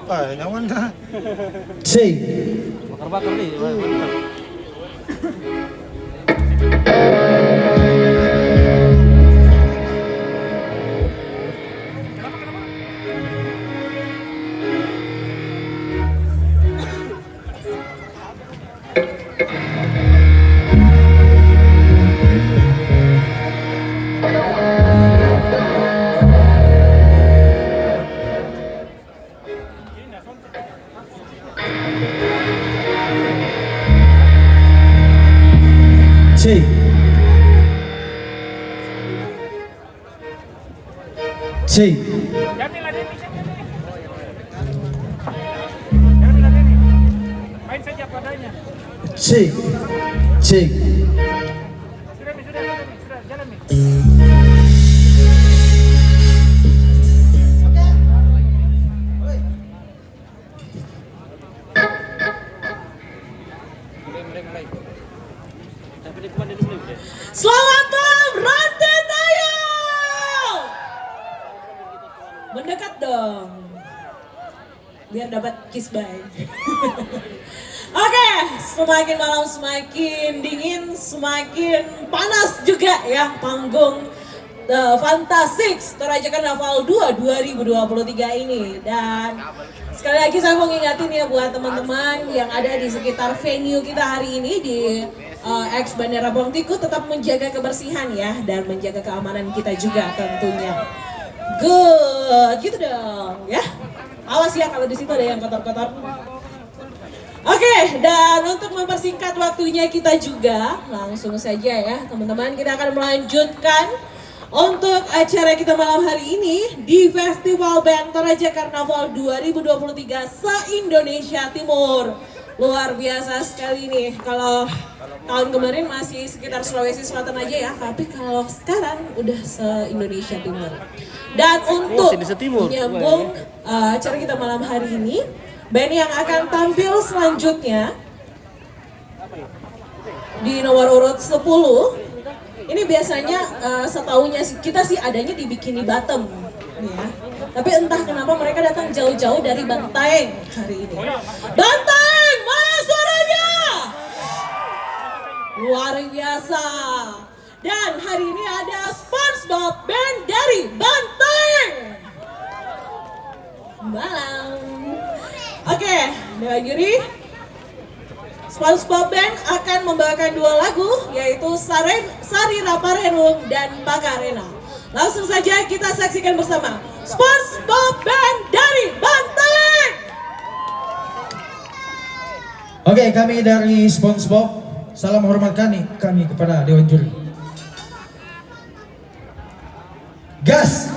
Ah, nyaman dah. C. Bakar-bakar nih. C. C. Main saja padanya. C. C. Sudah, jalan nih. Mulai. Tapi di depan dia dulu deh. Selamat malam Rantai Tayo. Mendekat dong. Biar dapat kiss bye. Oke, semakin malam semakin dingin, semakin panas juga ya panggung The Fantasix Toraja Karnaval 2 2023 ini. Dan sekali lagi saya mau ngingatin ya buat teman-teman yang ada di sekitar venue kita hari ini di X Bandara Bongtiku, tetap menjaga kebersihan ya dan menjaga keamanan kita juga tentunya. Good, gitu dong ya. Awas ya kalau di situ ada yang kotor-kotor. Oke, dan untuk mempersingkat waktunya kita juga langsung saja ya teman-teman, kita akan melanjutkan untuk acara kita malam hari ini di Festival Band Toraja Karnaval 2023 se-Indonesia Timur. Luar biasa sekali nih, kalau tahun kemarin masih sekitar Sulawesi Selatan aja ya, tapi kalau sekarang udah se-Indonesia Timur. Dan untuk menyambung acara kita malam hari ini, band yang akan tampil selanjutnya di nomor urut 10, ini biasanya setahunya kita sih adanya di Bikini Bottom ya. Tapi entah kenapa mereka datang jauh-jauh dari Bantaeng hari ini. Bantaeng, mana suaranya? Luar biasa. Dan hari ini ada SpongeBob Band dari Bantaeng. Malam. Oke, Dewa Juri, SpongeBob Band akan membawakan dua lagu, yaitu Sari Raparenung dan Pakarena. Langsung saja kita saksikan bersama SpongeBob Band dari Bantaeng. Oke, kami dari SpongeBob, salam hormat kami kepada Dewan Juri. Gas!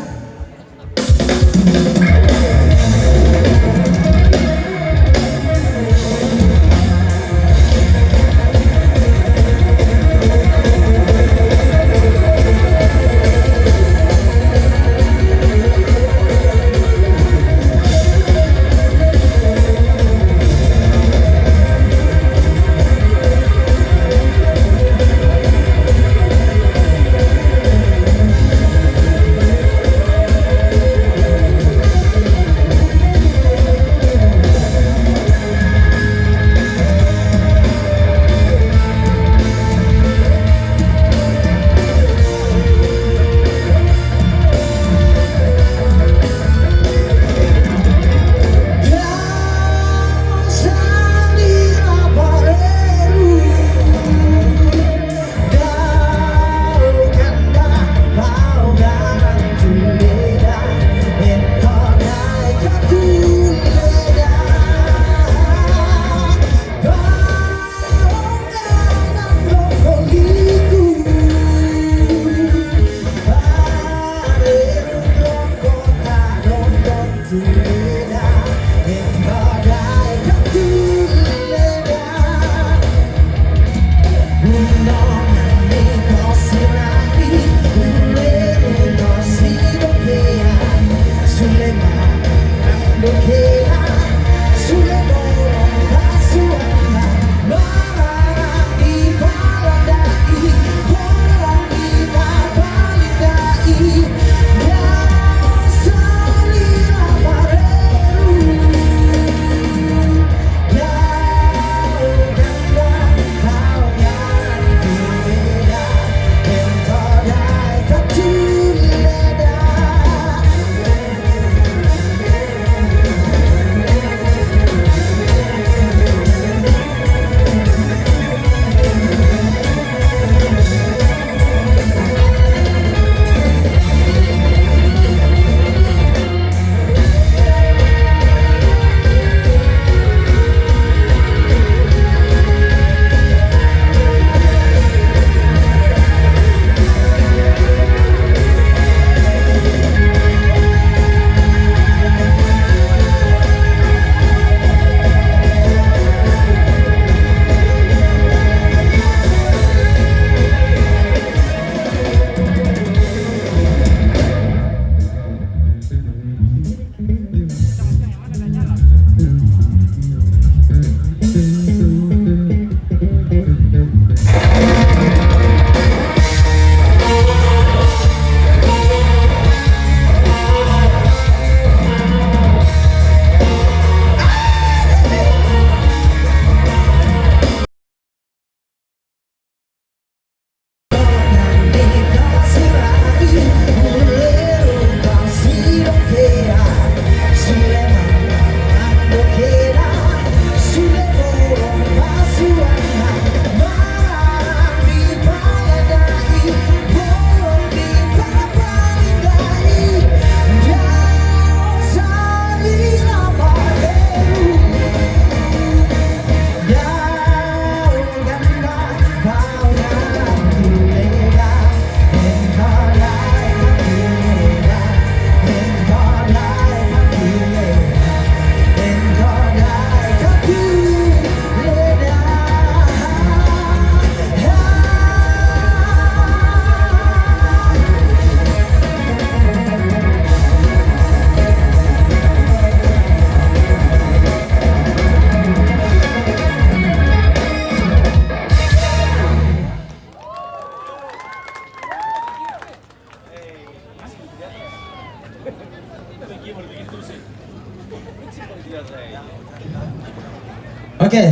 Oke.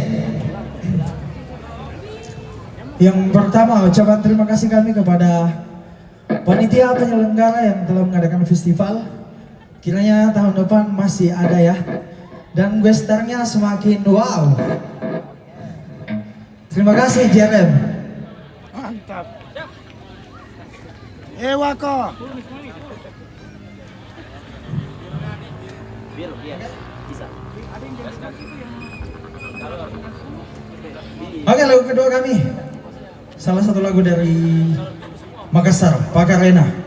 Yang pertama ucapan terima kasih kami kepada panitia penyelenggara yang telah mengadakan festival. Kiranya tahun depan masih ada ya. Dan gestarnya semakin wow. Terima kasih JRM. Mantap. Wako. Biar bisa. Oke, lagu kedua kami. Salah satu lagu dari Makassar, Pakarena.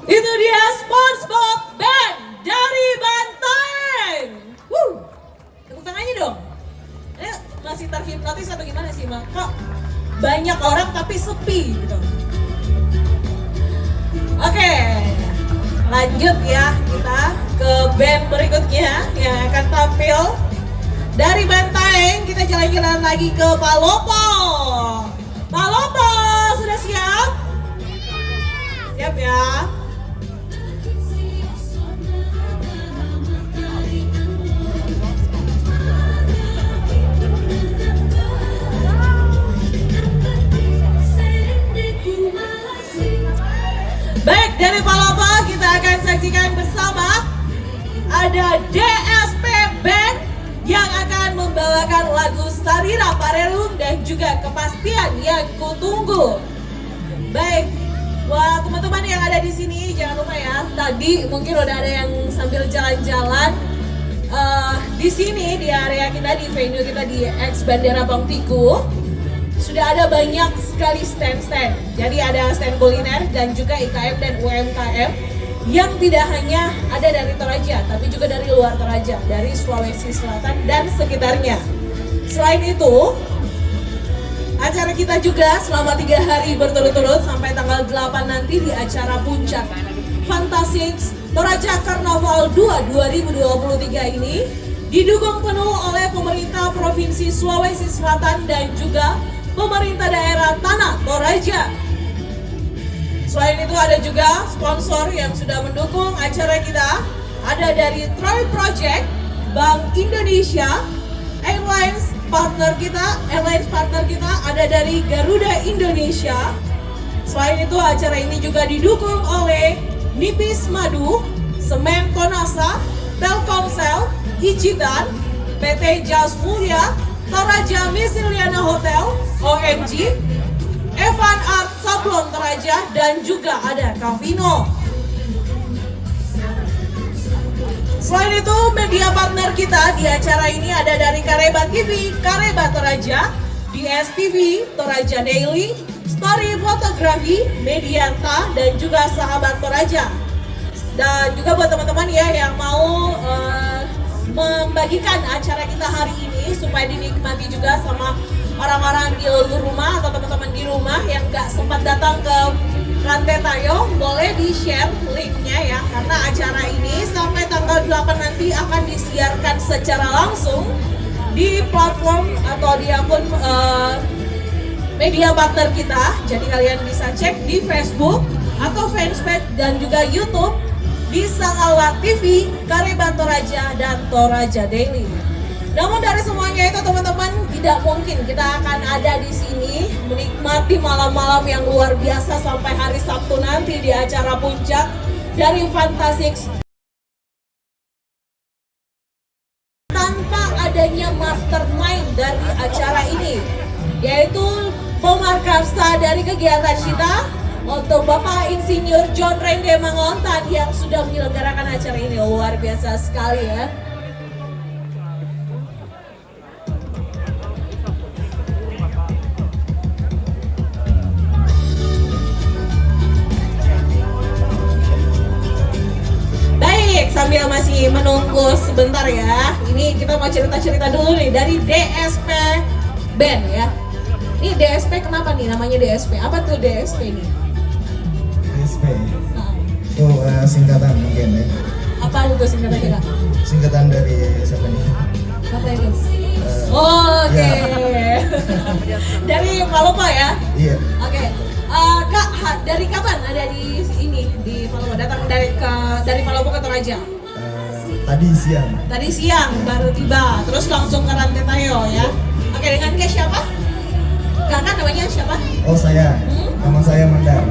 Itu dia SpongeBob Band dari Bantaeng. Tepuk tangannya dong. Ini masih terhipnotis atau gimana sih, Mak? Kok banyak orang tapi sepi gitu. Oke, lanjut ya kita ke band berikutnya yang akan tampil. Dari Bantaeng kita jalan-jalan lagi ke Palopo. Palopo sudah siap? Siap ya. Baik, dari Palopo kita akan saksikan bersama ada DSP Band yang akan membawakan lagu Sarira Parelum dan juga Kepastian yang Kutunggu. Baik, wah teman-teman yang ada di sini jangan lupa ya, tadi mungkin udah ada yang sambil jalan-jalan di sini di area kita, di venue kita di X Bandara Bangtiku. Sudah ada banyak sekali stand-stand. Jadi ada stand kuliner dan juga IKM dan UMKM yang tidak hanya ada dari Toraja, tapi juga dari luar Toraja, dari Sulawesi Selatan dan sekitarnya. Selain itu, acara kita juga selama 3 hari berturut-turut sampai tanggal 8 nanti di acara puncak Fantastic Toraja Karnaval 2 2023 ini didukung penuh oleh pemerintah Provinsi Sulawesi Selatan dan juga pemerintah daerah Tanah Toraja. Selain itu ada juga sponsor yang sudah mendukung acara kita. Ada dari Troy Project, Bank Indonesia, airlines partner kita ada dari Garuda Indonesia. Selain itu acara ini juga didukung oleh Nipis Madu, Semen Konasa, Telkomsel, Ichitan, PT Jas Mulia, Toraja Misiliana Hotel, OMG, Evan Art Sablon Toraja, dan juga ada Kavino. Selain itu media partner kita di acara ini ada dari Kareba TV, Kareba Toraja, DSTV, Toraja Daily, Story Fotografi, Medianta, dan juga Sahabat Toraja. Dan juga buat teman-teman ya yang mau membagikan acara kita hari ini supaya dinikmati juga sama orang-orang di rumah atau teman-teman di rumah yang nggak sempat datang ke Rantai Tayo, boleh di-share linknya ya, karena acara ini sampai tanggal 8 nanti akan disiarkan secara langsung di platform atau di akun media partner kita. Jadi kalian bisa cek di Facebook atau fanpage dan juga YouTube di Sangala TV, Kareba Toraja, dan Toraja Daily. Namun dari semuanya itu teman-teman, tidak mungkin kita akan ada di sini menikmati malam-malam yang luar biasa sampai hari Sabtu nanti di acara puncak dari Fantastic tanpa adanya mastermind dari acara ini, yaitu pemarkarsa dari kegiatan kita untuk Bapak Insinyur John Rende Mangontan yang sudah menyelenggarakan acara ini. Luar biasa sekali ya. Baik, sambil masih menunggu sebentar ya, ini kita mau cerita-cerita dulu nih dari DSP Band ya. Ini DSP kenapa nih namanya DSP? Apa tuh DSP nih? DSP itu singkatan mungkin ya. Apa itu singkatannya Kak? Singkatan dari siapa nih? Apa itu? Oke. Dari Palopo ya? Iya. Oke. Kak, dari kapan ada di ini di Palopo? Datang dari Palopo ke Toraja? Tadi siang. Tadi siang baru tiba, terus langsung ke Rantai Tayo ya. Oke, dengan Kak siapa? Kakak namanya siapa? Oh saya, nama saya Mandar.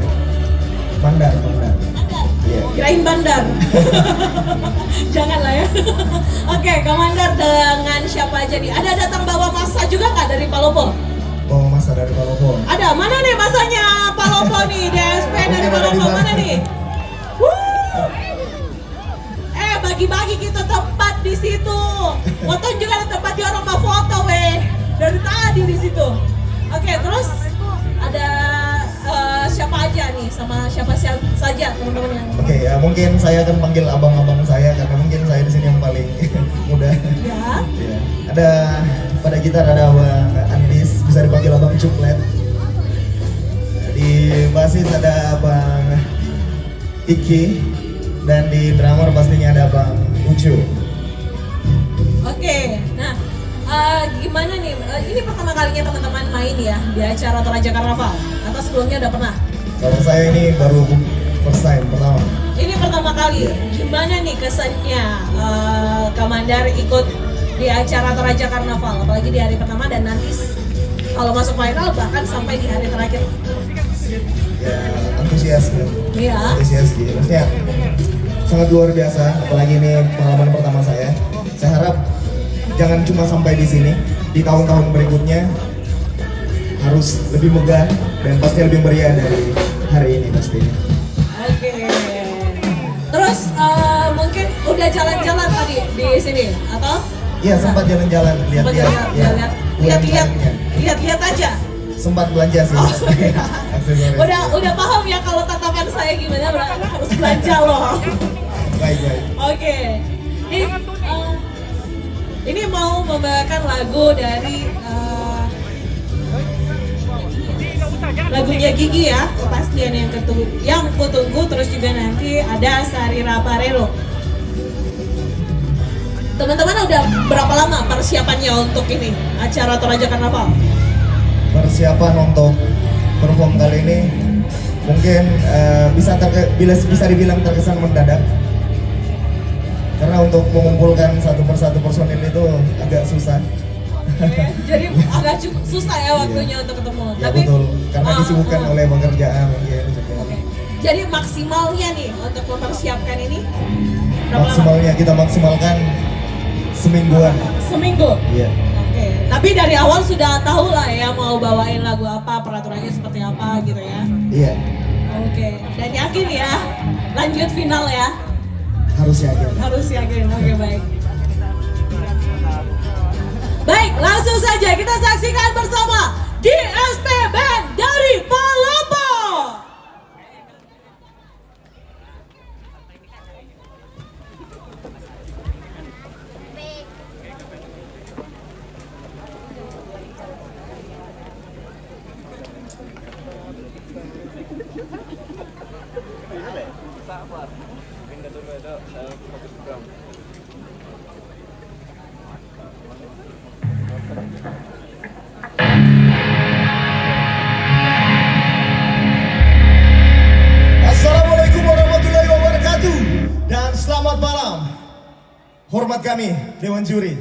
Mandar. Iya. Kirain bandar. Janganlah ya. Oke, Kak Mandar dengan siapa aja nih? Ada datang bawa masa juga nggak dari Palopo? Oh masa dari Palopo. Ada, mana nih masanya Palopo nih? DSP dari Palopo mana nih? Bagi-bagi kita tempat di situ. Foto juga ada tempat di orang mau foto weh. Dari tadi di situ. Oke, terus ada siapa aja nih sama siapa saja teman-teman yang Oke, Ya mungkin saya akan panggil abang-abang saya karena mungkin saya di sini yang paling muda. Ya. Ya. Ada pada gitar ada Abang Andis, bisa dipanggil Abang Cuklet. Di basis ada Abang Iki, dan di drummer pastinya ada Abang Ucu. Oke, nah gimana nih? Ini pertama kalinya teman-teman main ya di acara Toraja Karnaval atau sebelumnya udah pernah? Kalau saya ini baru first time pertama. Ini pertama kali. Gimana nih kesannya Kamandar ikut di acara Toraja Karnaval, apalagi di hari pertama dan nanti kalau masuk final bahkan sampai di hari terakhir? Ya antusias gitu. Iya. Antusias gitu. Maksudnya sangat luar biasa, apalagi ini pengalaman pertama saya. Saya harap jangan cuma sampai di sini, di tahun-tahun berikutnya harus lebih megah dan pasti lebih meriah dari hari ini pastinya. Oke. Terus mungkin udah jalan-jalan tadi di sini atau? Iya sempat jalan-jalan, Sempat lihat-lihat, lihat-lihat aja. sempat belanja sih. Aksesoris. Udah paham ya kalau tatapan saya gimana, harus belanja loh. Baik. Oke. Ini mau membawakan lagu dari lagunya Gigi ya, kepastian yang kutunggu, terus juga nanti ada Sarira Parero. Teman-teman udah berapa lama persiapannya untuk ini acara Toraja Karnaval? Persiapan untuk perform kali ini mungkin bisa dibilang terkesan mendadak. Karena untuk mengumpulkan satu persatu personil itu agak susah. Jadi agak cukup susah ya waktunya untuk ketemu. Ya betul, karena disibukkan oleh pekerjaan mungkin. Oke. Jadi maksimalnya nih untuk mempersiapkan ini berapa Maksimalnya kita maksimalkan semingguan. Seminggu. Iya. Oke. Tapi dari awal sudah tahu lah ya mau bawain lagu apa, peraturannya seperti apa gitu ya. Iya. Oke. Dan yakin ya lanjut final ya. Harus yakin. Harus yakin. Oke, baik. Baik, langsung saja kita saksikan bersama DSP Band dari Palopo. Assalamualaikum warahmatullahi wabarakatuh dan selamat malam. Hormat kami Dewan Juri.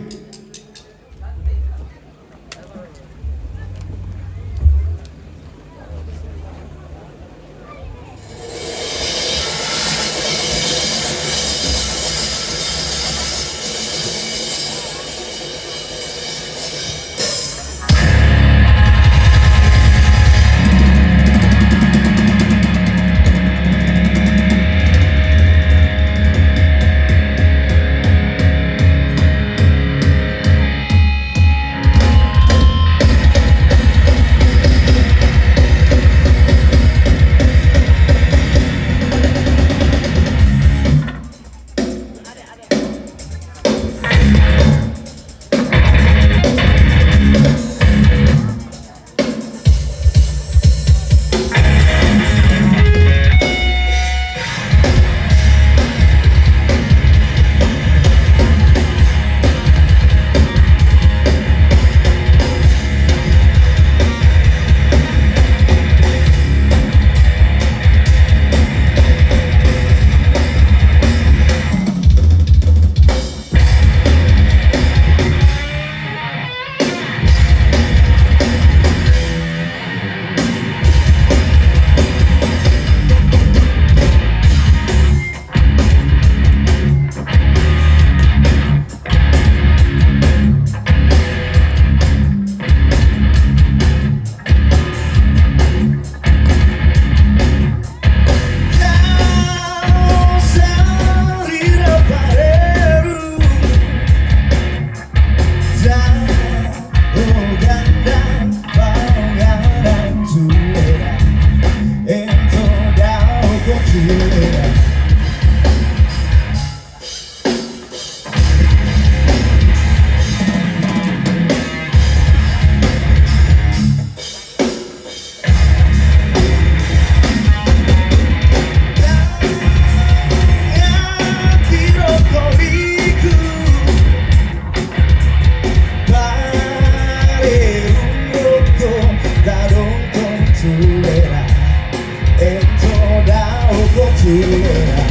Julieta.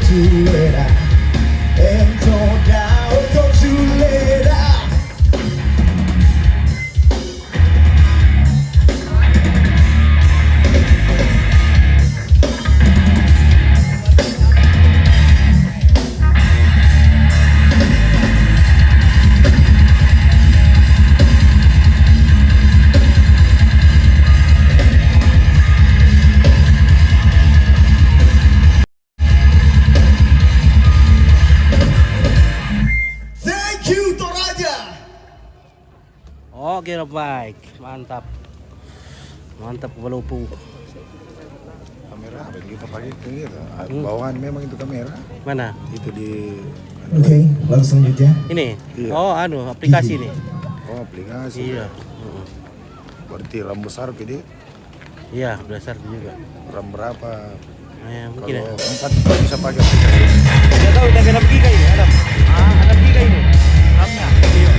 Julieta, en toda Julieta. Oke, baik, mantap, mantap Walupu. Kamera apa kita pakai gitu. Bawaan memang itu kamera. Mana? Itu di Oke, langsung selanjutnya. Ini? Iya. Oh, aplikasi nih. oh aplikasi. Iya. Berarti RAM besar PD. Iya, besar juga. RAM berapa? Mungkin ya. Kalau 4 bisa pakai aplikasi. Tidak tahu, tapi 6 giga ini, Adam. 6 giga ini. RAM-nya. Iya.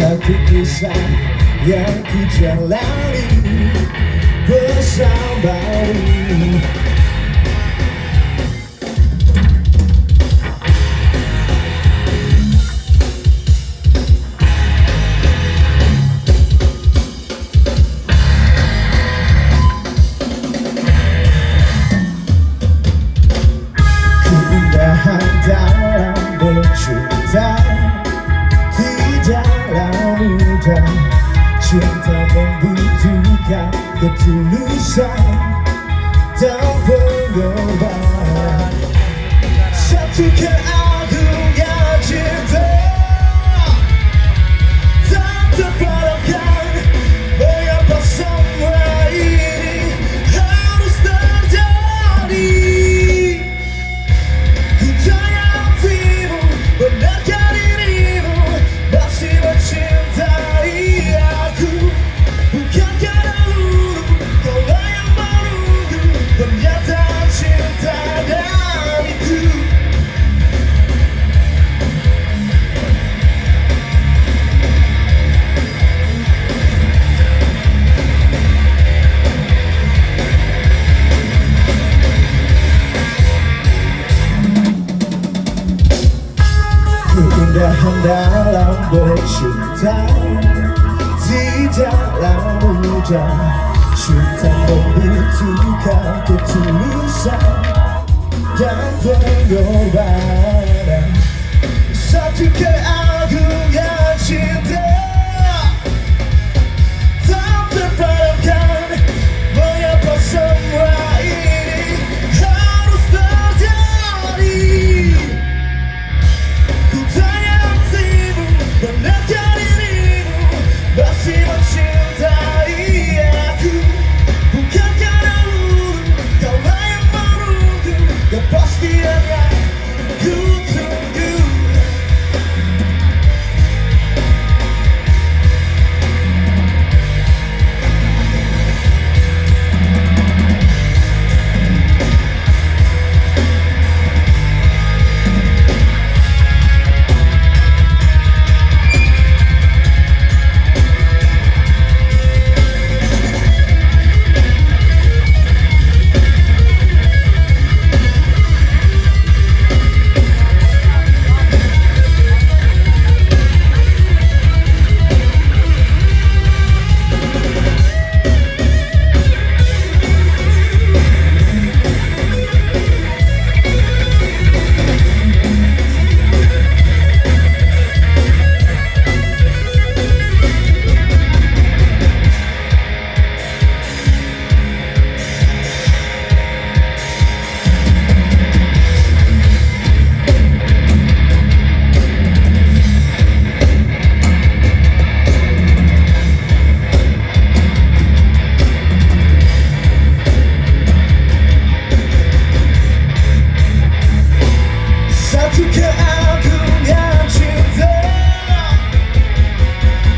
Satu kisah yang ku jalani bersamamu. Keindahan dalam bercinta di dalammu. ketulusan dan pengorbanan. Satu keagungan cinta tak terpadamkan. Mengapa semua ini harus terjadi? Ku tanya hatimu, benarkah dirimu masih mencintai aku? Bukankah dahulu kaulah yang menunggu pernyataan cinta dariku? Keindahan dalam bercinta tidaklah mudah. Cinta membutuhkan ketulusan dan pengorbanan. Satu keagungan cinta tak terpadamkan. Mengapa semua ini harus terjadi? Ku tanya hatimu, benarkah dirimu masih mencintai aku? Bukankah dahulu kaulah yang menunggu kepastian yang ku tunggu? Satu keagungan cinta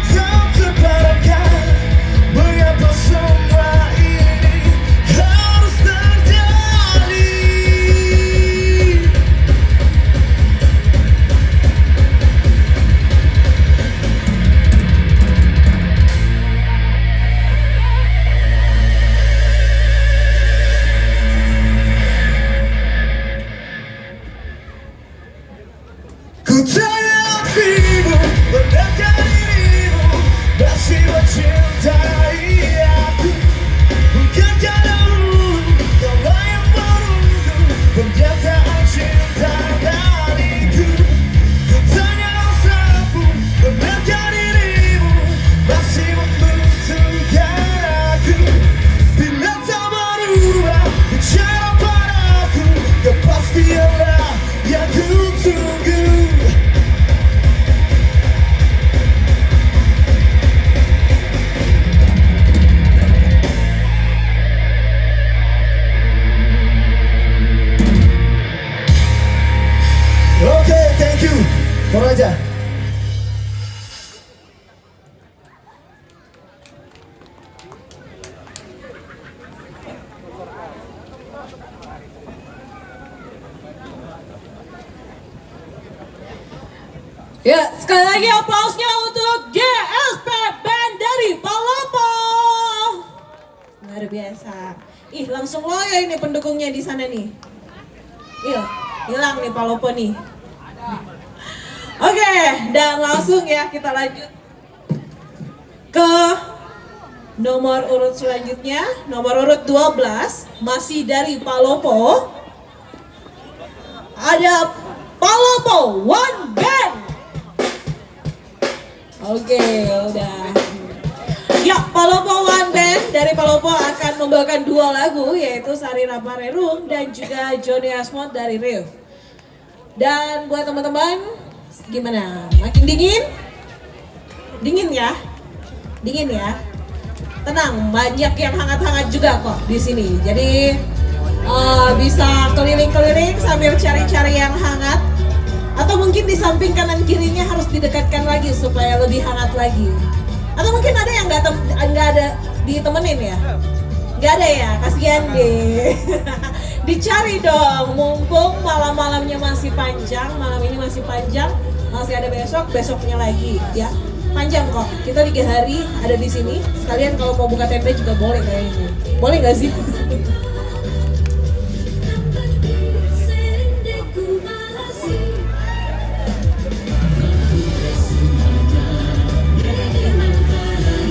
tak terpadamkan. Mengapa semua ini harus terjadi? Ku tanya hatimu, benarkah dirimu masih mencintai aku? Bukankah dahulu kaulah yang menunggu pernyataan cinta dariku? Ku tanya rasamu, benarkah dirimu masih membutuhkan aku? Bila tak berubah bicara padaku, kepastianlah yang ku tunggu. Oke, thank you. Toraja. Ya, sekali lagi aplausnya untuk GSP Band dari Palopo. Luar biasa. Ih, langsung loyo ini pendukungnya di sana nih. Iya, hilang nih Palopo nih. Oke, dan langsung ya kita lanjut ke nomor urut selanjutnya. Nomor urut 12 masih dari Palopo. Ada Palopo One Band. Oke, udah. Ya, Palopo One Band dari Palopo akan membawakan dua lagu, yaitu Sarina Parerung dan juga Johnny Asmod dari Riff. Dan buat teman-teman, gimana? Makin dingin? Dingin ya? Dingin ya? Tenang, banyak yang hangat-hangat juga kok di sini. Jadi bisa keliling-keliling sambil cari-cari yang hangat. Atau mungkin di samping kanan kirinya harus didekatkan lagi supaya lebih hangat lagi. Atau mungkin ada yang nggak ada ditemenin ya? Nggak ada ya, kasihan deh. Dicari dong, mumpung malam-malamnya masih panjang, malam ini masih panjang, masih ada besok, besoknya lagi ya. Panjang kok, kita 3 hari ada di sini. Sekalian kalau mau buka tenda juga boleh kayaknya. Boleh nggak sih?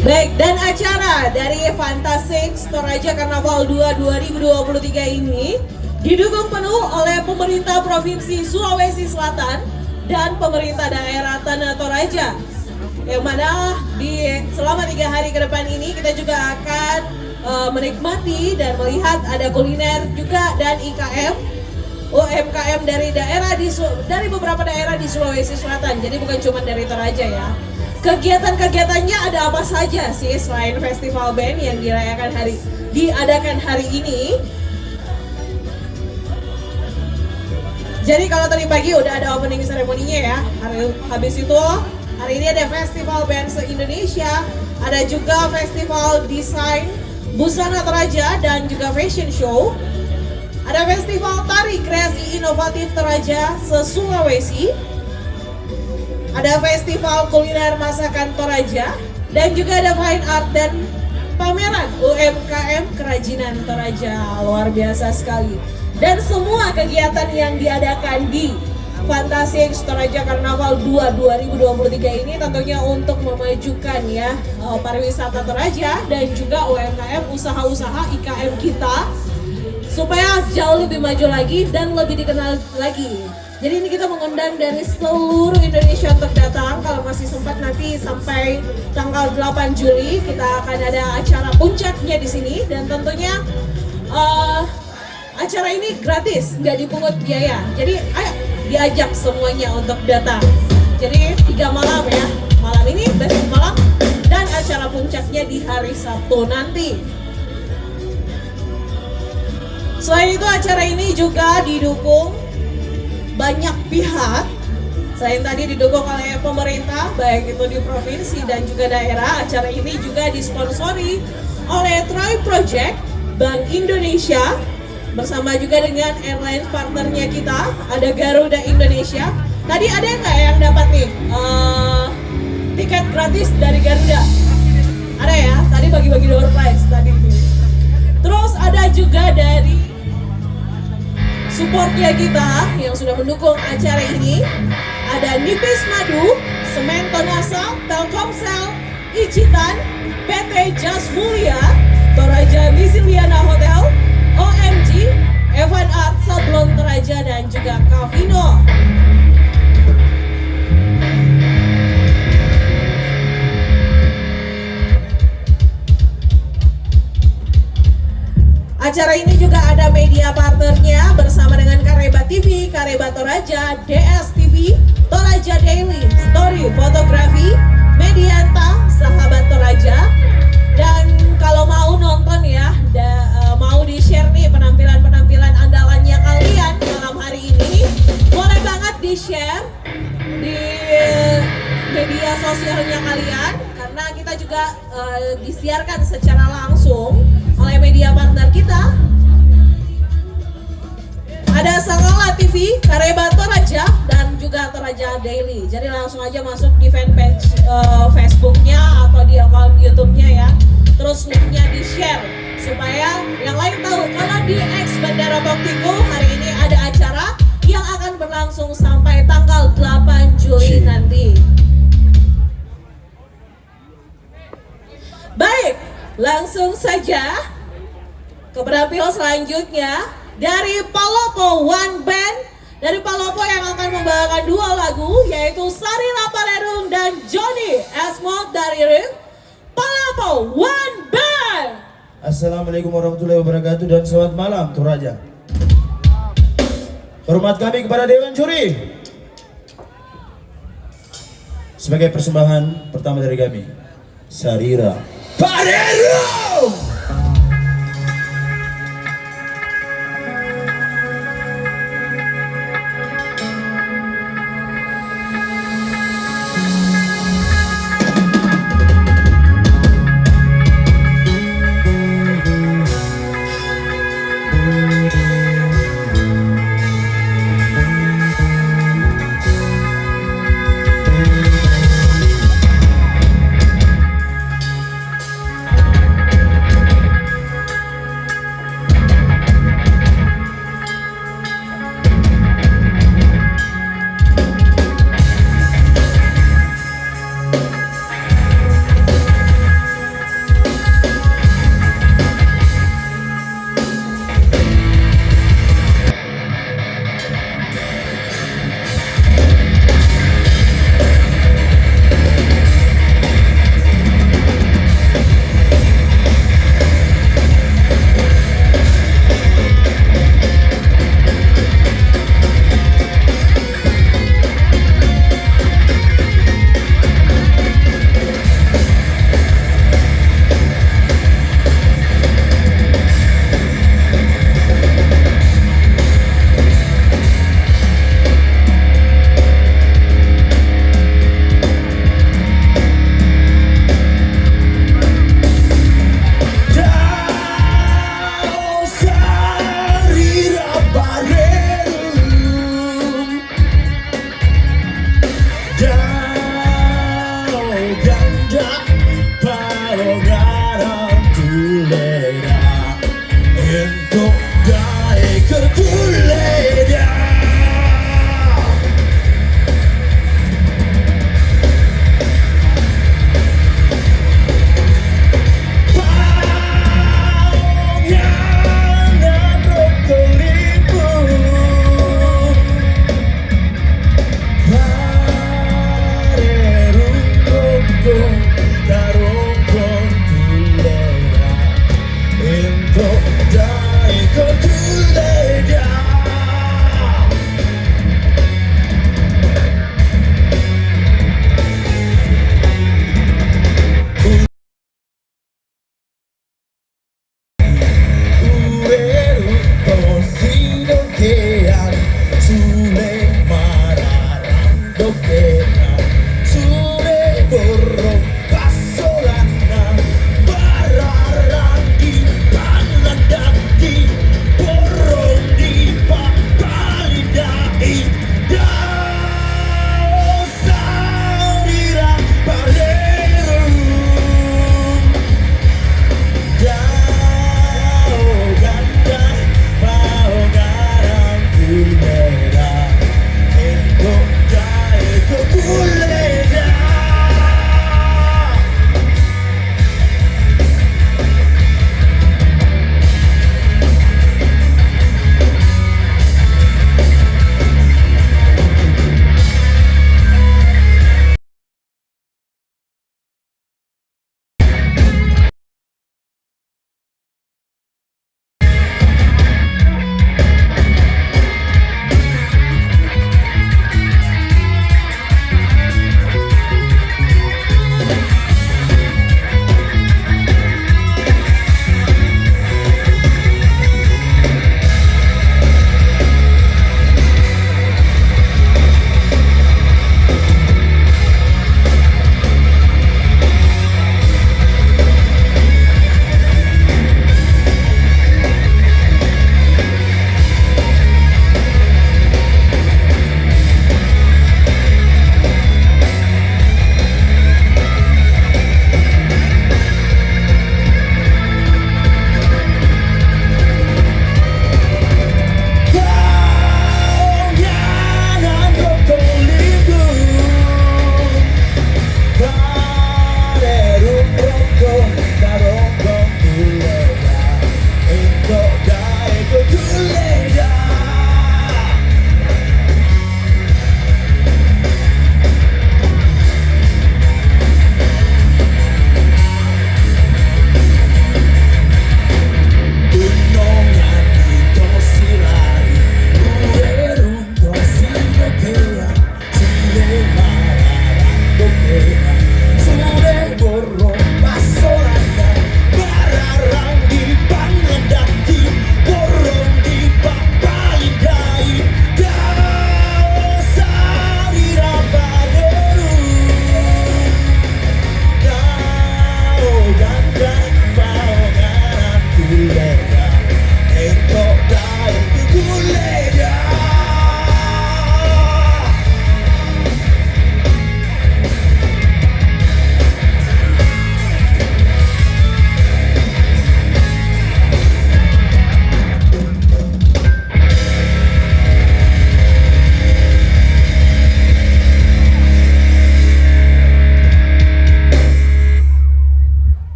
Baik, dan acara dari Fantastic Toraja Karnaval 2 2023 ini didukung penuh oleh pemerintah Provinsi Sulawesi Selatan dan pemerintah daerah Tanah Toraja. Yang mana selama 3 hari ke depan ini kita juga akan menikmati dan melihat ada kuliner juga dan IKM UMKM dari beberapa daerah di Sulawesi Selatan. Jadi bukan cuma dari Toraja ya. Kegiatan-kegiatannya ada apa saja sih selain festival band yang diadakan hari ini? Jadi kalau tadi pagi udah ada opening ceremony-nya ya. Habis itu hari ini ada festival band se-Indonesia, ada juga festival desain busana Toraja dan juga fashion show. Ada festival tari kreasi inovatif Toraja se-Sulawesi. Ada festival kuliner masakan Toraja dan juga ada fine art dan pameran UMKM kerajinan Toraja. Luar biasa sekali. Dan semua kegiatan yang diadakan di Fantastic Toraja Karnaval 2 2023 ini tentunya untuk memajukan ya pariwisata Toraja dan juga UMKM, usaha-usaha IKM kita supaya jauh lebih maju lagi dan lebih dikenal lagi. Jadi ini kita mengundang dari seluruh Indonesia untuk datang. Kalau masih sempat nanti sampai tanggal 8 Juli kita akan ada acara puncaknya di sini dan tentunya acara ini gratis, nggak dipungut biaya. Jadi ayo diajak semuanya untuk datang. Jadi 3 malam ya, malam ini, besok malam, dan acara puncaknya di hari Sabtu nanti. Selain itu acara ini juga didukung banyak pihak. Selain tadi didukung oleh pemerintah, baik itu di provinsi dan juga daerah. Acara ini juga disponsori oleh Troy Project, Bank Indonesia, bersama juga dengan airline partnernya kita, ada Garuda Indonesia. Tadi ada nggak yang dapat nih tiket gratis dari Garuda? Ada ya, tadi bagi-bagi door prize tadi. Terus ada juga dari supportnya kita yang sudah mendukung acara ini, ada Nipis Madu, Semen Tonasa, Telkomsel, Icitan, PT Jas Mulia, Toraja Misiliana Hotel, OMG, Evan Art Sablon Toraja dan juga Kavino. Acara ini juga ada media partnernya bersama dengan Kareba TV, Kareba Toraja, DS TV, Toraja Daily, Story Fotografi, Medianta, Sahabat Toraja. Dan kalau mau nonton ya, mau di-share nih penampilan-penampilan andalannya kalian malam hari ini, boleh banget di-share di media sosialnya kalian, karena kita juga disiarkan secara langsung oleh media partner kita. Ada Sangala TV, Kareba Toraja, dan juga Toraja Daily. Jadi langsung aja masuk di fanpage Facebooknya atau di akun YouTube-nya ya. Terus linknya di-share supaya yang lain tahu kalau di X Bandara Boktiku hari ini ada acara yang akan berlangsung sampai tanggal 8 Juli nanti. Baik, langsung saja ke penampil selanjutnya dari Palopo One Band. Dari Palopo yang akan membawakan 2 lagu, yaitu Sarina Parerung dan Johnny Asmod dari Riff. Palopo Tomo One Band. Assalamualaikum warahmatullahi wabarakatuh dan selamat malam Toraja. Hormat kami kepada Dewan Juri. Sebagai persembahan pertama dari kami, Sarira Parero.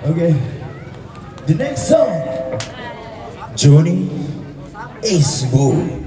Okay. The next song, Johnny Isbo.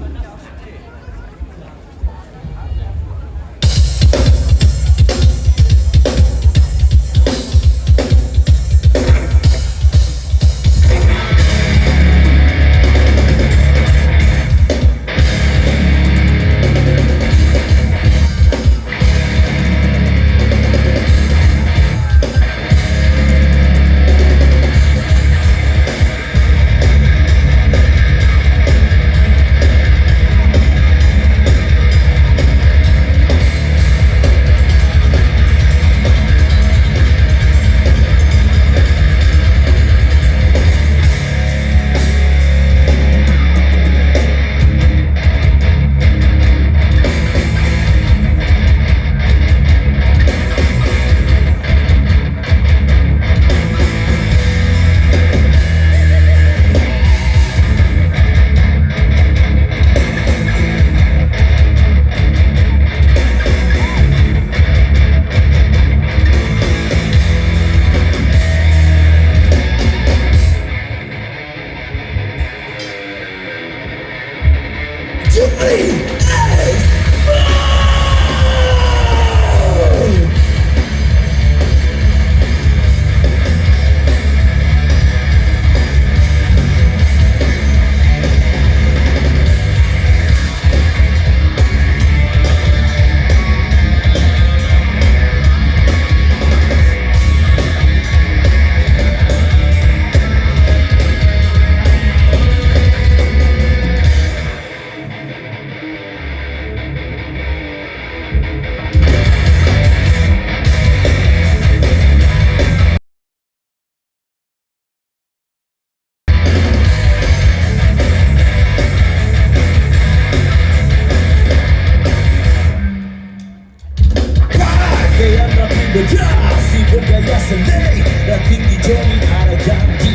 Si bergaya sendiri dan tinggi Johnny ada janji.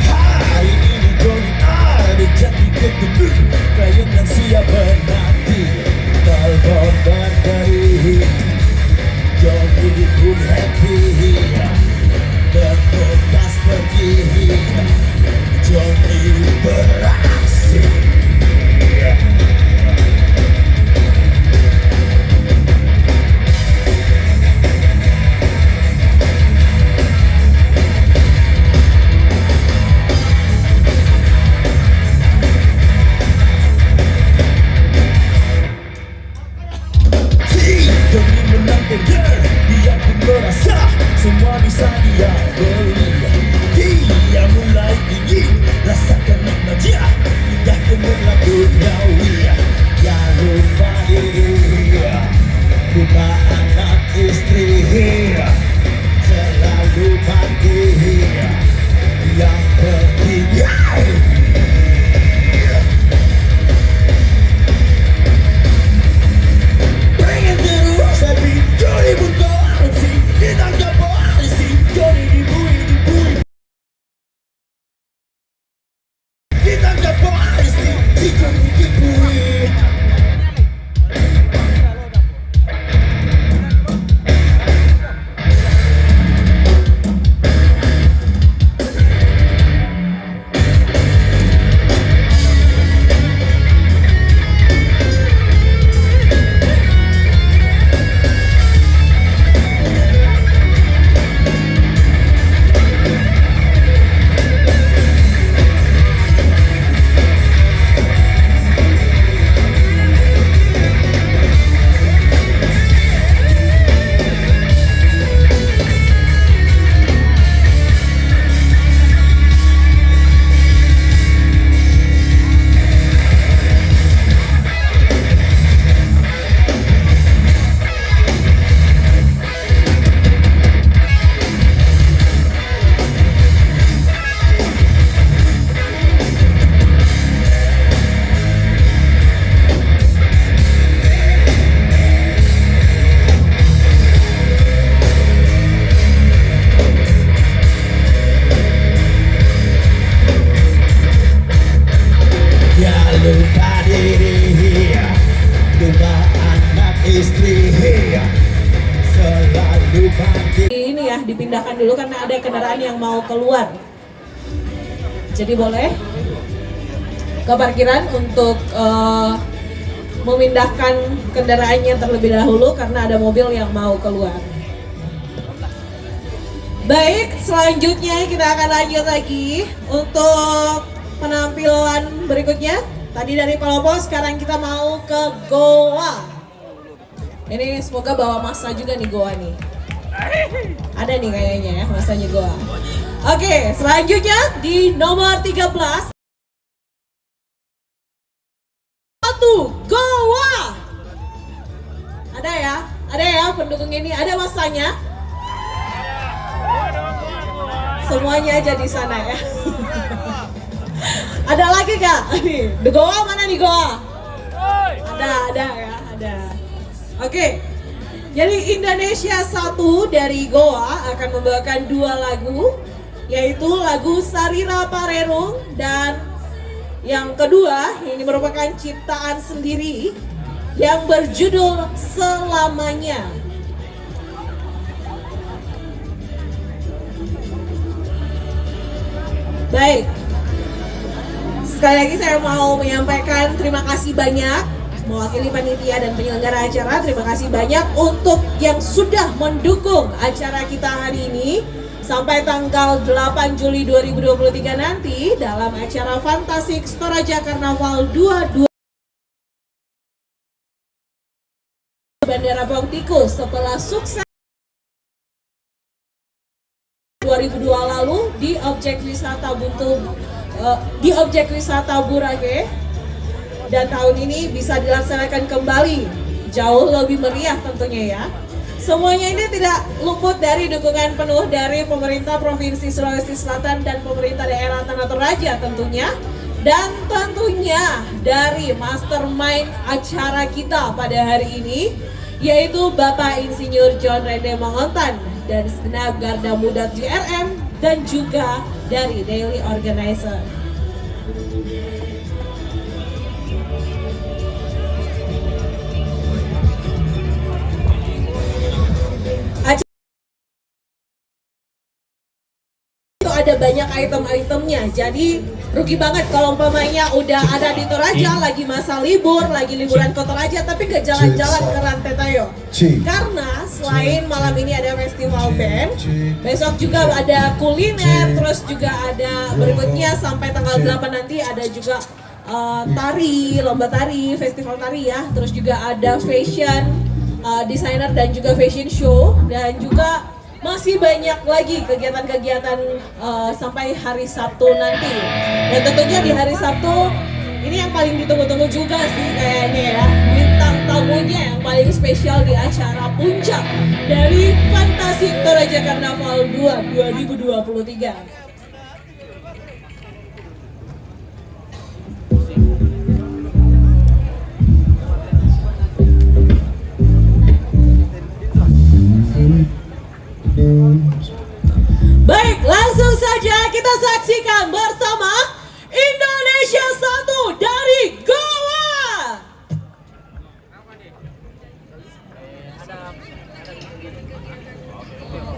Hari ini Johnny ada janji ketemu klien yang siap menanti. Telepon berdari, Johnny pun happy. Bergegas pergi, Johnny beraksi. Dia pun merasa semua bisa dia beli. Dia mulai ingin rasakan nikmatnya indah kemelah duniawi. Ya lupa diri, lupa anak istri, selalu mati yang penting. Pengen terus tapi Johnny pun korupsi, ditangkap polisi. Johnny dibui, ditangkap polisi. Si Johnny dibui. Ini ya, ya, dipindahkan dulu karena ada kendaraan yang mau keluar. Jadi boleh ke parkiran untuk memindahkan kendaraannya terlebih dahulu karena ada mobil yang mau keluar. Baik, selanjutnya kita akan lanjut lagi untuk penampilan berikutnya. Tadi dari Palopo, sekarang kita mau ke Goa. Ini semoga bawa masa juga nih Goa nih. Ada nih kayaknya ya masanya Goa. Oke, selanjutnya di nomor 13. Goa. Ada ya pendukung ini, ada masanya. Semuanya aja di sana ya. Ada lagi Kak? Nih, di Goa mana nih Goa? Ada ya, ada. Oke. Jadi Indonesia 1 dari Goa akan membawakan 2 lagu, yaitu lagu Sarira Parerung dan yang kedua ini merupakan ciptaan sendiri yang berjudul Selamanya. Baik, sekali lagi saya mau menyampaikan terima kasih banyak mewakili panitia dan penyelenggara acara. Terima kasih banyak untuk yang sudah mendukung acara kita hari ini sampai tanggal 8 Juli 2023 nanti dalam acara Fantastic Toraja Karnaval 22 Bandara Pong Tikus. Setelah sukses 2002 lalu di objek wisata di objek wisata Boracay, dan tahun ini bisa dilaksanakan kembali jauh lebih meriah tentunya ya. Semuanya ini tidak luput dari dukungan penuh dari pemerintah Provinsi Sulawesi Selatan dan pemerintah daerah Tanah Toraja tentunya, dan tentunya dari mastermind acara kita pada hari ini, yaitu Bapak Insinyur John Rende Mangontan dan segenap Garda Muda JRM dan juga dari Daily Organizer. Itu ada banyak item-itemnya, jadi rugi banget kalau umpamanya udah ada di Toraja, lagi masa libur, lagi liburan ke Toraja, tapi gak jalan-jalan ke Rantetayo. Karena selain malam ini ada festival band, besok juga ada kuliner, terus juga ada berikutnya sampai tanggal 8 nanti ada juga tari, lomba tari, festival tari ya, terus juga ada fashion designer dan juga fashion show, dan juga masih banyak lagi kegiatan-kegiatan sampai hari Sabtu nanti. Dan tentunya di hari Sabtu ini yang paling ditunggu-tunggu juga sih kayaknya ya, bintang tamunya yang paling spesial di acara puncak dari Fantastic Toraja Karnaval 2 2023. Baik, langsung saja kita saksikan bersama Indonesia 1 dari Goa.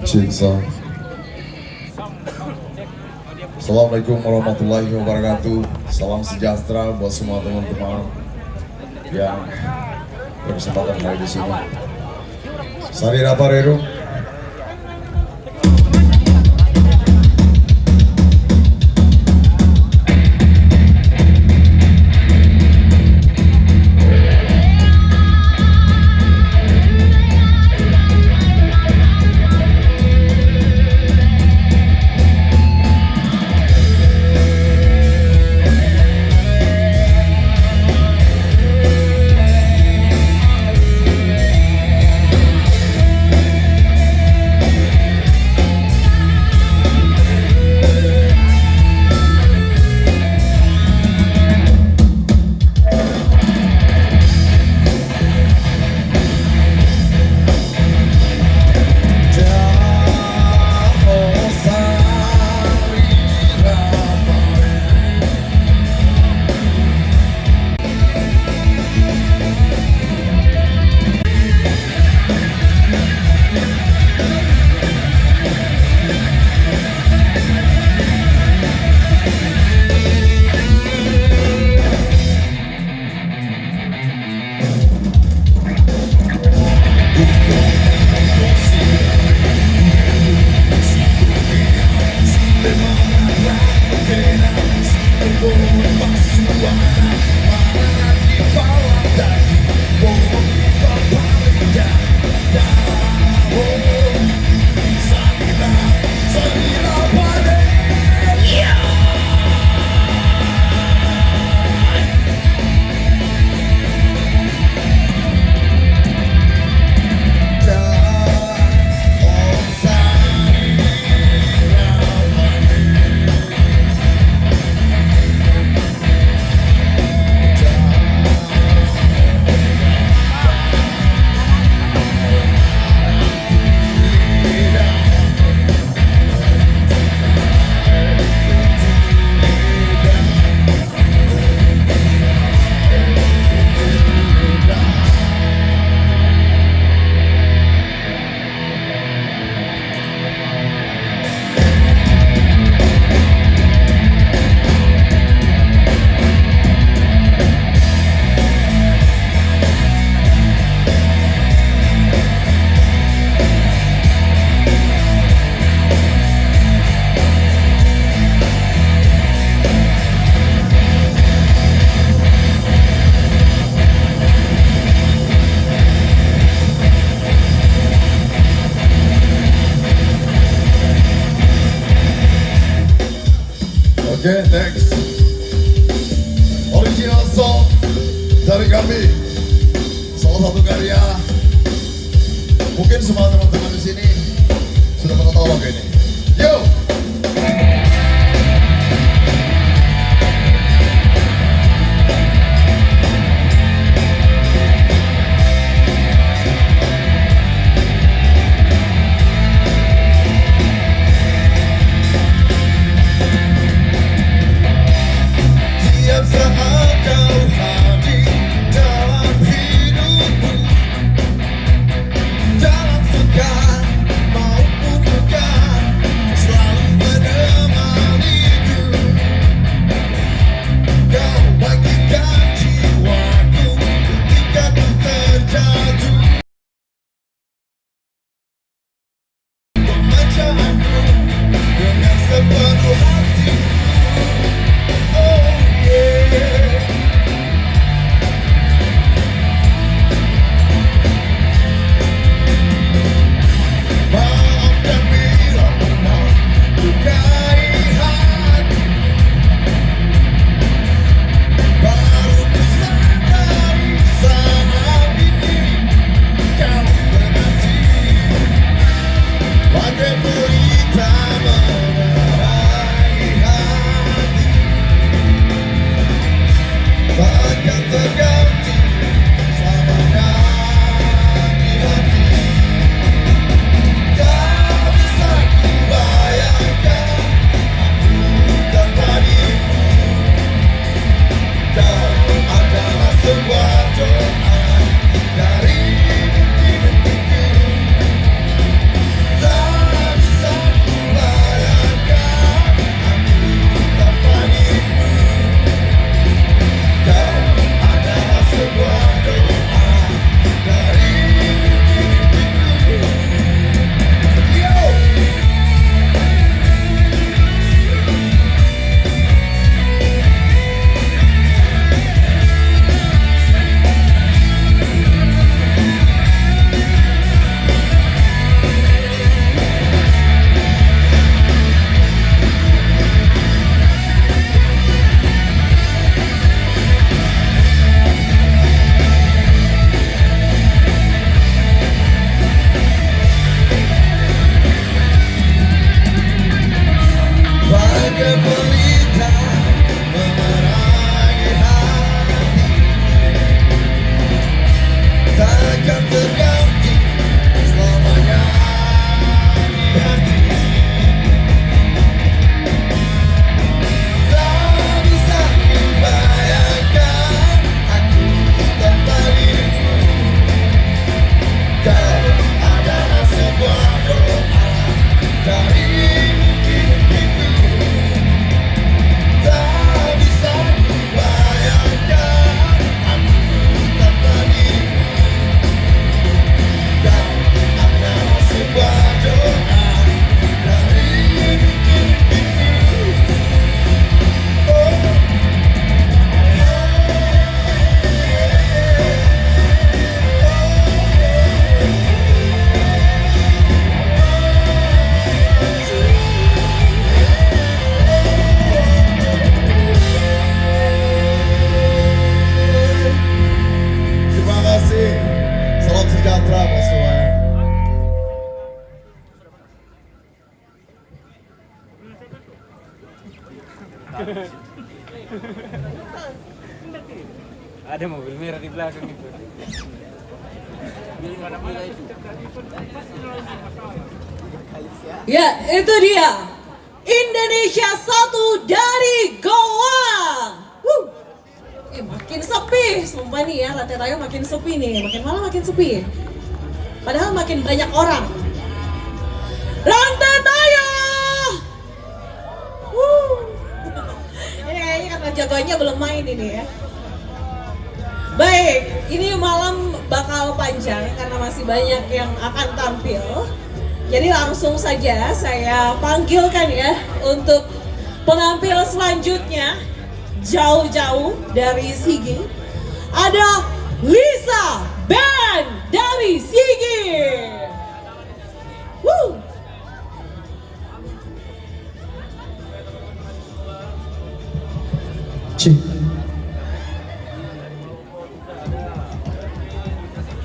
Cinta. Assalamualaikum warahmatullahi wabarakatuh. Salam sejahtera buat semua teman-teman yang berkesempatan hari di sini. Sarira Parerung. Oke, next. Original song dari kami. Salah satu karya. Mungkin semua teman-teman di sini sudah pernah tahu lagu ini. Yo! Tiap saat kau hadir dalam hidupku, dalam suka maupun duka, selalu menemaniku. Kau bagikan jiwaku ketika ku terjatuh, memanjakanku dengan sepenuh hatiku. Oh yeah. Maafkan bila pernah lukai hati, baru ku sadari saat ini kau berhenti. Bagai pelita menerangi hati, takkan terganti selamanya di hati. Tak bisa ku bayangkan aku tanpa dirimu. Kau adalah sebuah doa dari hidupku. Tak bisa ku bayangkan aku tanpa dirimu. Kau adalah sebuah doa dari hidupku. Yo! Bagai pelita menerangi hati, takkan terganti selamanya di hati. Tak bisa ku bayangkan aku tanpa dirimu. Kau adalah sebuah doa dari hidupku. Tak bisa ku bayangkan aku tanpa dirimu. Kau adalah sebuah doa dari hidupku. Oh. Terima kasih. Salam sejahtera buat semuanya. Ada mobil merah di belakang itu. Ya, itu dia. Indonesia 1 dari Goa. Makin sepi, sumpah nih ya, Rantai Tayo makin sepi nih, makin malam makin sepi. Padahal makin banyak orang. Rantai Tayo! Ini kayaknya karena jagoannya belum main ini ya. Baik, ini malam bakal panjang karena masih banyak yang akan tampil. Jadi langsung saja saya panggilkan ya untuk penampil selanjutnya. Jauh-jauh dari Sigi ada Lisa Band dari Sigi. Woo. Cik.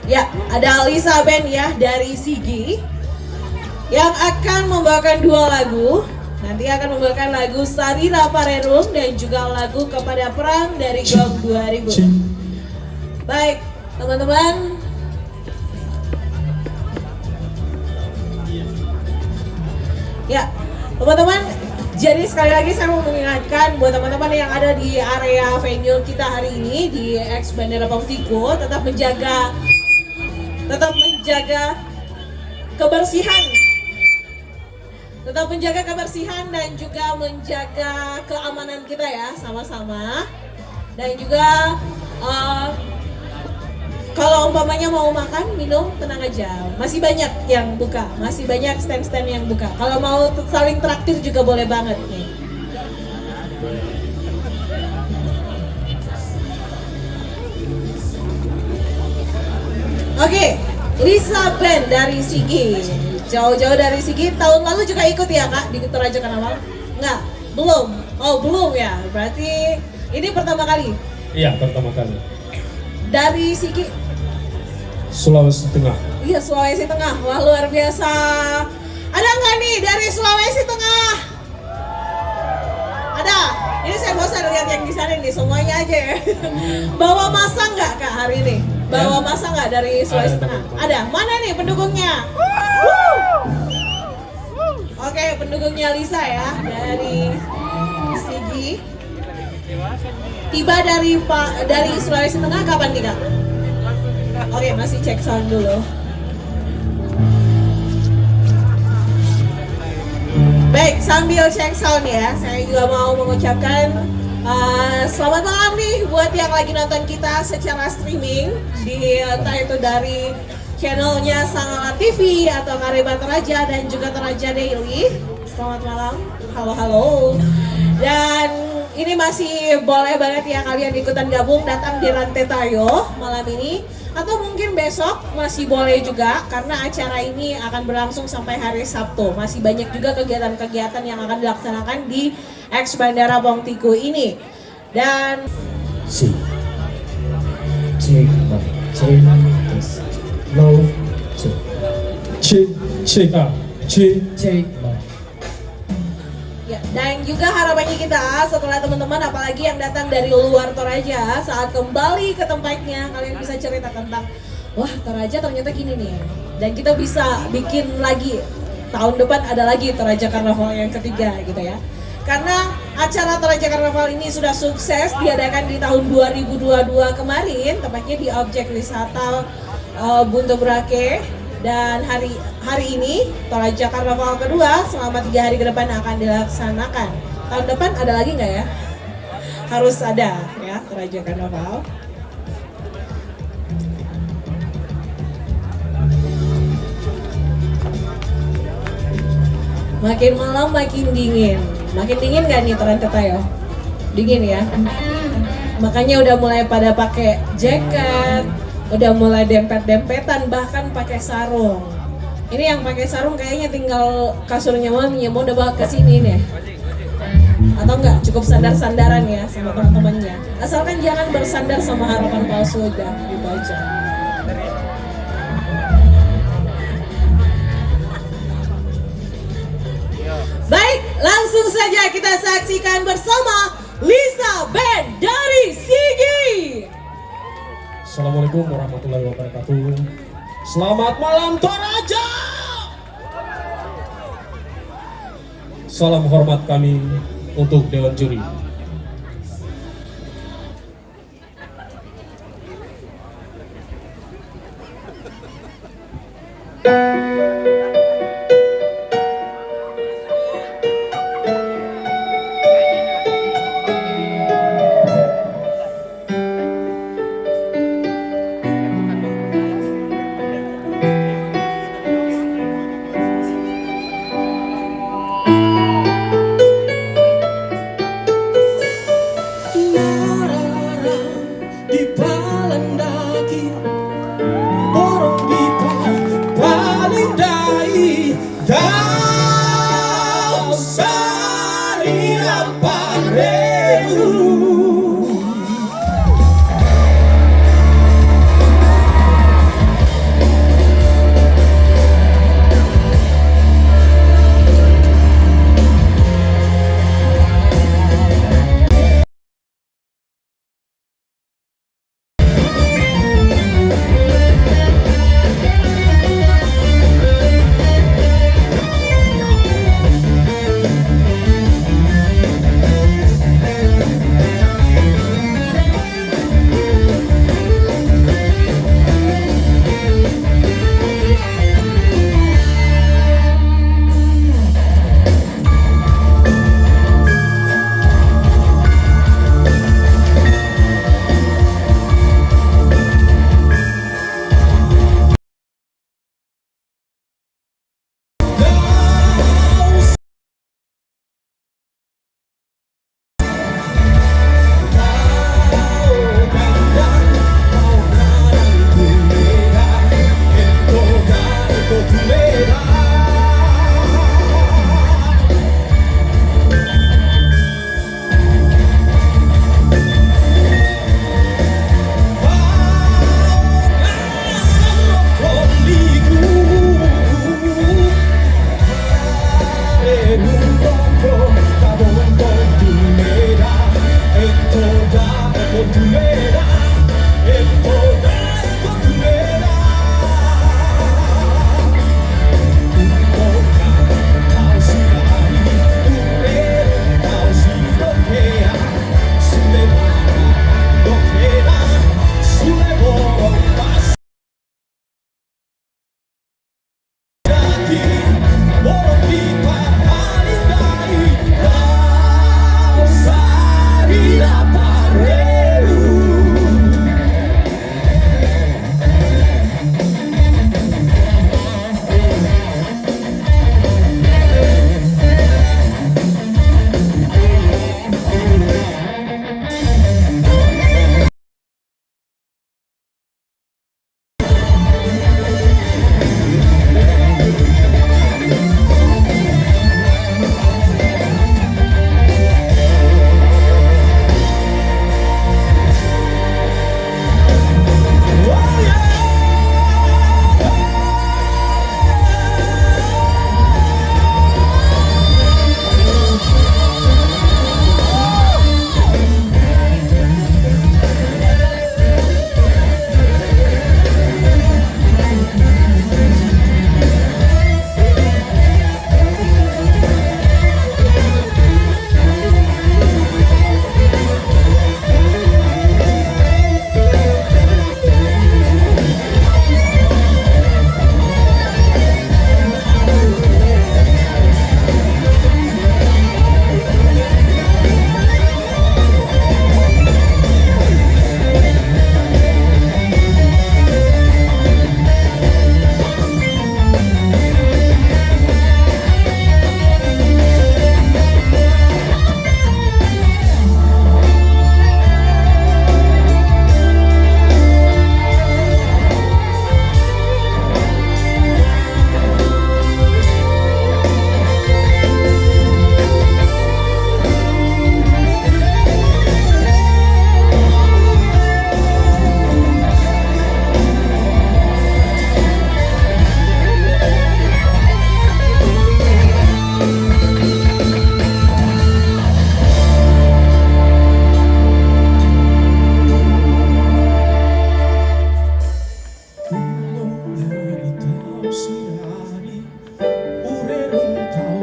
Ya, ada Lisa Band ya dari Sigi yang akan membawakan dua lagu. Nanti akan membawakan lagu Sarira Parerum dan juga lagu Kepada Perang dari Gong 2000. Baik, teman-teman. Ya, teman-teman. Jadi sekali lagi saya mau mengingatkan buat teman-teman yang ada di area venue kita hari ini di X Bandara Pongtiko tetap menjaga kebersihan. Tetap menjaga kebersihan dan juga menjaga keamanan kita ya sama-sama. Dan juga kalau umpamanya mau makan, minum, tenang aja. Masih banyak yang buka, masih banyak stand-stand yang buka. Kalau mau saling traktir juga boleh banget nih. Oke, Lisa Band dari Sigi. Jauh-jauh dari Sigi, tahun lalu juga ikut ya Kak di Toraja Karnaval? Enggak, belum. Oh belum ya, berarti ini pertama kali? Iya, pertama kali. Dari Sigi? Sulawesi Tengah. Iya, Sulawesi Tengah. Wah, luar biasa. Ada nggak nih dari Sulawesi Tengah? Ada. Ini saya bosan lihat yang di sana nih, semuanya aja ya. Bawa masa nggak Kak hari ini? Bawa masa nggak dari Sulawesi Tengah? Ada. Mana nih pendukungnya? Oke, pendukungnya Lisa ya dari Sigi. Tiba dari Sulawesi Tengah kapan nih Kak? Oke, masih cek sound dulu. Baik, sambil cek sound ya, saya juga mau mengucapkan selamat malam nih buat yang lagi nonton kita secara streaming di entah itu dari channelnya Sangala TV atau Kareba Toraja dan juga Toraja Daily. Selamat malam, halo. Dan ini masih boleh banget ya kalian ikutan gabung datang di Rantai Tayo malam ini. Atau mungkin besok masih boleh juga karena acara ini akan berlangsung sampai hari Sabtu. Masih banyak juga kegiatan-kegiatan yang akan dilaksanakan di X Bandara Pongtiko ini. Dan C. Low. C. ya, dan juga harapannya kita setelah teman-teman apalagi yang datang dari luar Toraja saat kembali ke tempatnya kalian bisa cerita tentang wah Toraja ternyata gini nih. Dan kita bisa bikin lagi tahun depan ada lagi Toraja Karnaval yang ketiga gitu ya. Karena acara Toraja Karnaval ini sudah sukses diadakan di tahun 2022 kemarin, tepatnya di objek wisata Buntu Brake. Dan hari ini Toraja Karnaval kedua selama 3 hari ke depan akan dilaksanakan. Tahun depan ada lagi nggak ya? Harus ada ya Toraja Karnaval. Makin malam makin dingin. Makin dingin gak nih Toraja Tayo? Dingin ya. Makanya udah mulai pada pakai jaket, udah mulai dempet-dempetan, bahkan pakai sarung. Ini yang pakai sarung kayaknya tinggal kasurnya mami yang mau udah bawa ke sini nih. Atau enggak, cukup sandar-sandaran ya sama teman-temannya. Asalkan jangan bersandar sama harapan palsu udah gitu aja. Baik, langsung saja kita saksikan bersama Lisa Band dari Sigi. Assalamualaikum warahmatullahi wabarakatuh. Selamat malam Toraja. Salam hormat kami untuk Dewan Juri.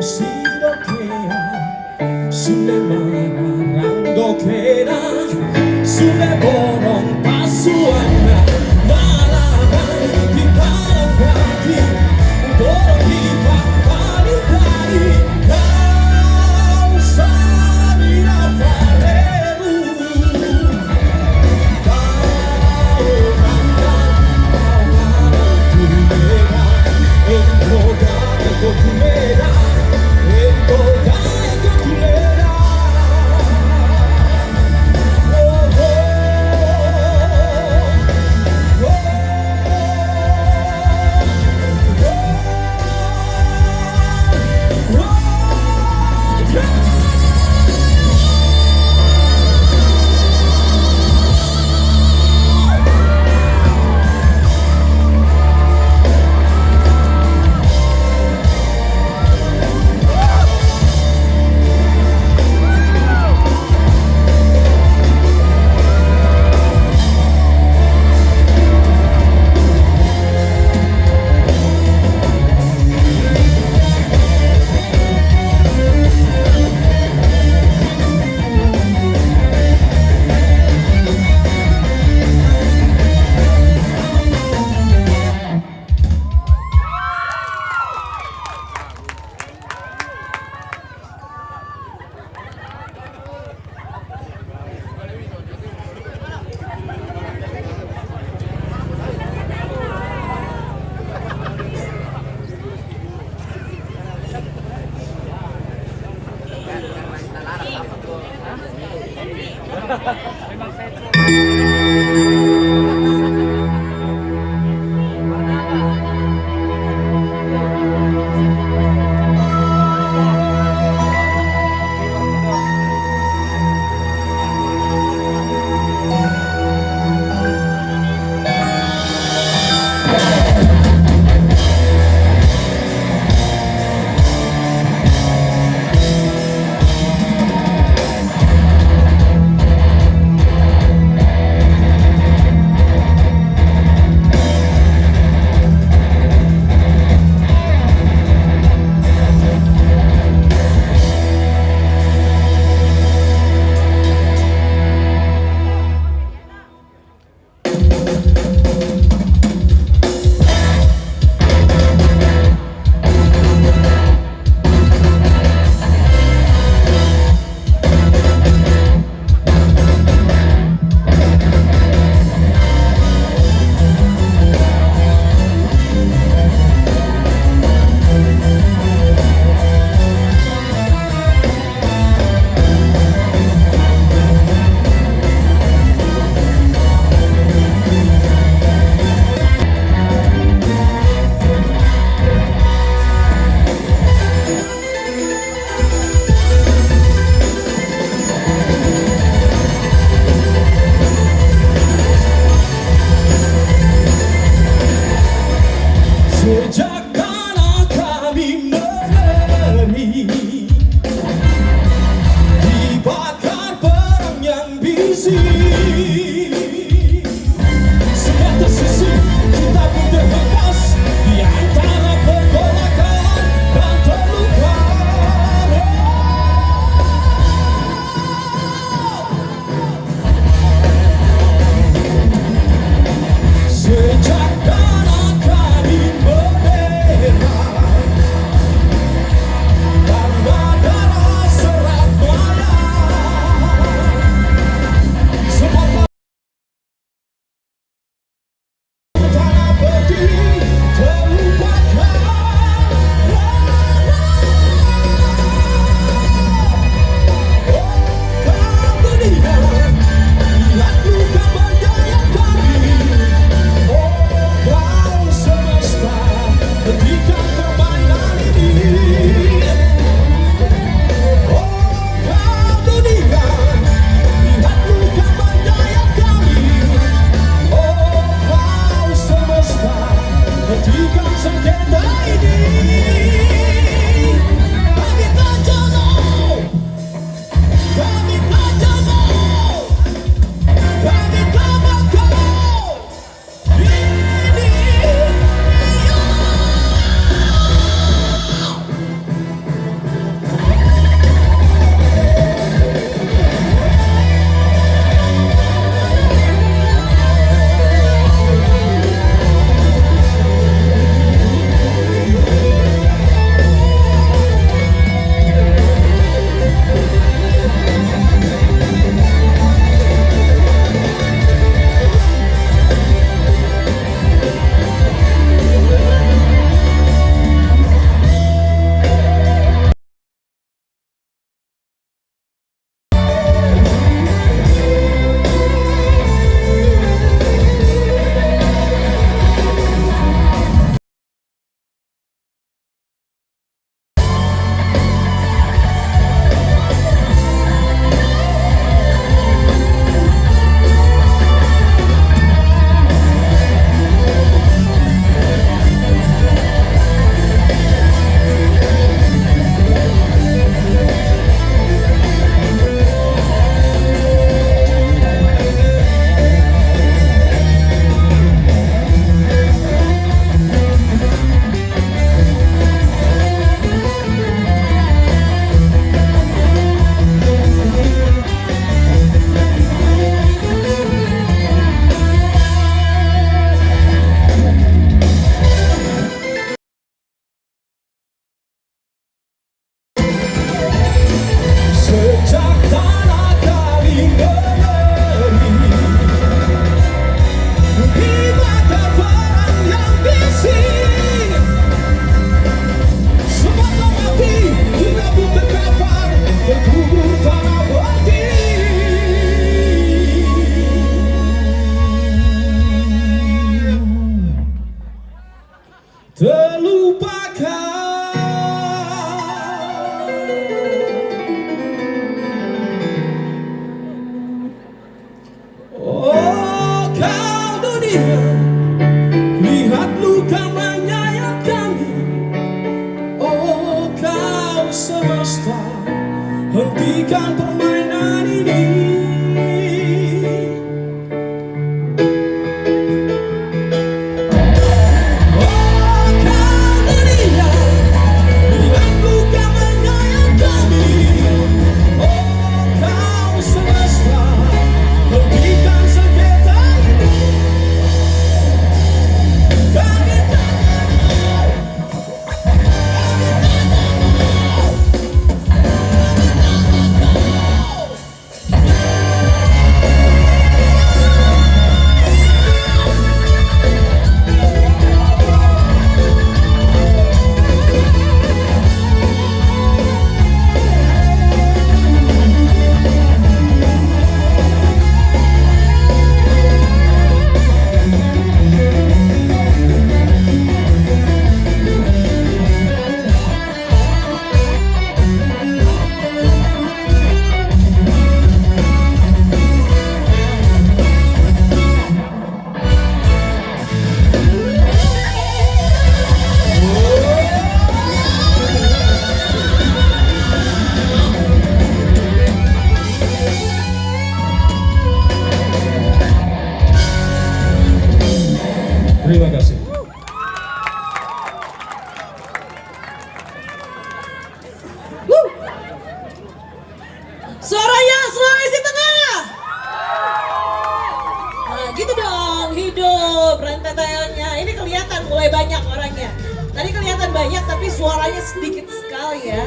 sirokean sulle mararang keran sulle borong pasuana malaman di dalam hati dorong di paling tadi kau sabira paremu kau mandan awana kulera encoda kulera encoda kulera Sejak tanah kami meneri dibakar perang yang bisu, semua tersisi kita pun terhempas di antara pergolakan dan terluka. Sejak tanah kami bendera karena hentikan permainan ini. Oh kau dunia, dengan bukan menyayang kami. Oh kau semesta, hentikan sengketa ini. Kami tak terima kasih. Suaranya Sulawesi Tengah. Nah gitu dong, hidup rentetannya. Ini kelihatan mulai banyak orangnya. Tadi kelihatan banyak tapi suaranya sedikit sekali ya.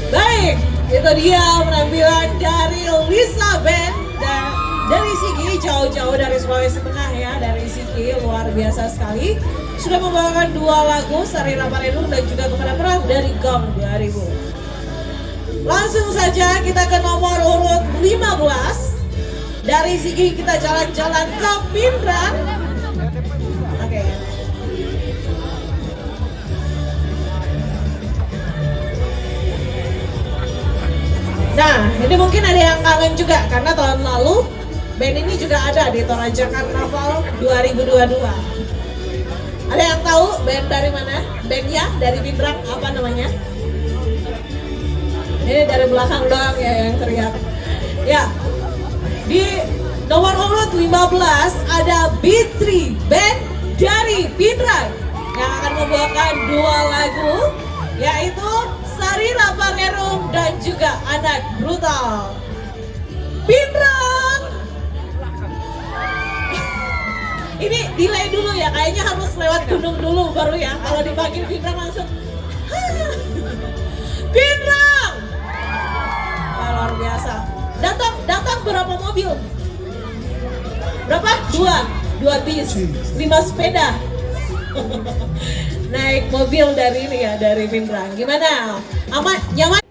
Baik, itu dia penampilan dari Lisa Band dan dari Sigi, jauh-jauh dari Sulawesi Tengah ya, dari Sigi, luar biasa sekali. Sudah membawakan 2 lagu, Sarira Parelung dan juga Kepada Perang dari Gong 2000. Langsung saja kita ke nomor urut 15. Dari Sigi kita jalan-jalan ke Pindrang. Oke. Nah, ini mungkin ada yang kangen juga karena tahun lalu band ini juga ada di Toraja Karnaval 2022. Ada yang tahu band dari mana? Bandnya dari Pindrang, apa namanya? Ini dari belakang doang ya yang teriak. Ya, di nomor urut 15 ada Bitri Band dari Pindrang yang akan membawakan 2 lagu, yaitu Sarira Pangerum dan juga Anak Brutal. Pindrang! Ini delay dulu ya, kayaknya harus lewat gunung dulu baru ya. Kalau dipanggil Pindrang langsung Pindrang! Wah, luar biasa. Datang berapa mobil? Berapa? 2 bis, 5 sepeda. Naik mobil dari ini ya, dari Pindrang. Gimana? Aman? Nyaman?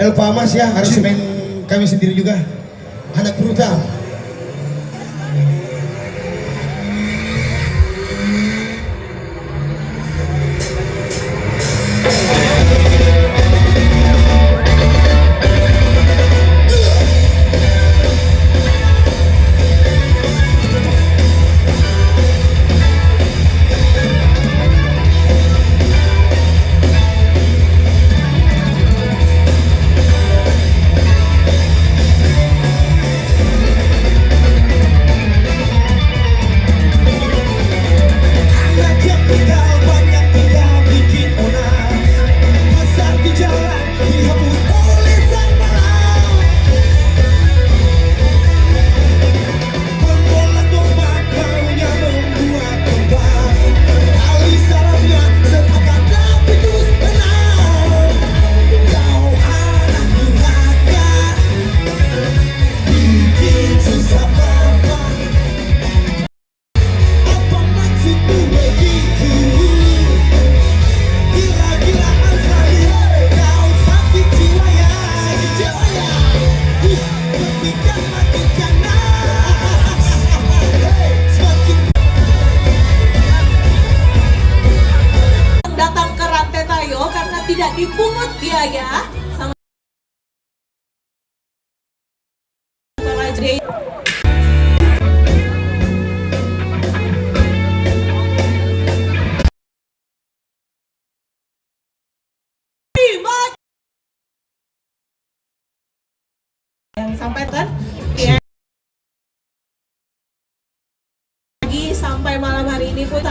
Pak Mas ya, harus main kami sendiri juga. Anak brutal. Datang ke Rantai Tayo karena tidak dipungut biaya sama Raja. Yang sampaikan ya, pagi sampai malam hari ini pun